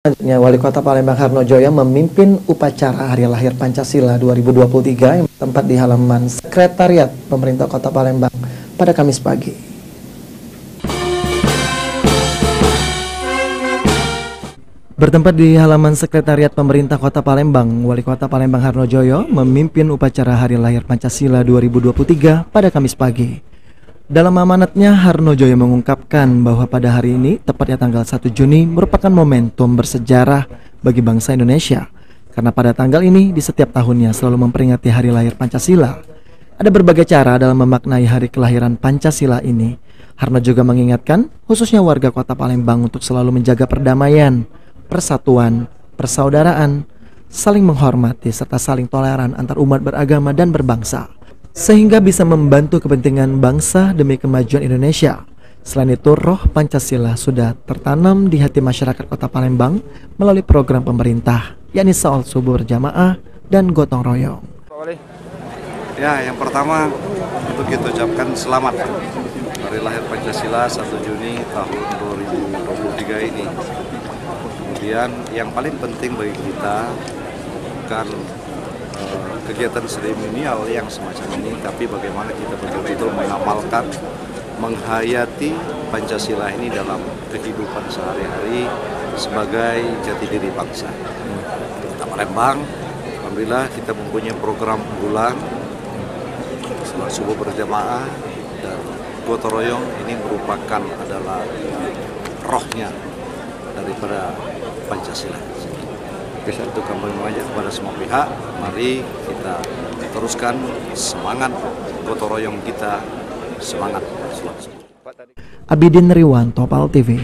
Selanjutnya, Wali Kota Palembang Harnojoyo memimpin upacara Hari Lahir Pancasila 2023 yang bertempat di halaman Sekretariat Pemerintah Kota Palembang pada Kamis pagi. Bertempat di halaman Sekretariat Pemerintah Kota Palembang, Wali Kota Palembang Harnojoyo memimpin upacara Hari Lahir Pancasila 2023 pada Kamis pagi. Dalam amanatnya, Harnojoyo mengungkapkan bahwa pada hari ini, tepatnya tanggal 1 Juni, merupakan momentum bersejarah bagi bangsa Indonesia. Karena pada tanggal ini, di setiap tahunnya selalu memperingati Hari Lahir Pancasila. Ada berbagai cara dalam memaknai hari kelahiran Pancasila ini. Harno juga mengingatkan, khususnya warga Kota Palembang untuk selalu menjaga perdamaian, persatuan, persaudaraan, saling menghormati, serta saling toleran antar umat beragama dan berbangsa, sehingga bisa membantu kepentingan bangsa demi kemajuan Indonesia. Selain itu, roh Pancasila sudah tertanam di hati masyarakat Kota Palembang melalui program pemerintah, yakni Salat Subuh Berjamaah dan Gotong Royong. Ya, yang pertama untuk kita ucapkan selamat Hari Lahir Pancasila 1 Juni tahun 2023 ini. Kemudian yang paling penting bagi kita bukan kegiatan seremonial yang semacam ini, tapi bagaimana kita betul-betul mengamalkan, menghayati Pancasila ini dalam kehidupan sehari-hari sebagai jati diri bangsa. Kota Palembang, alhamdulillah kita mempunyai program unggulan Salat Subuh Berjamaah dan Gotong Royong. Ini merupakan adalah rohnya daripada Pancasila. Bisa itu kami mengajak kepada semua pihak, mari kita teruskan semangat gotong royong kita, semangat Salat Subuh. Abidin Riwan, Topal TV.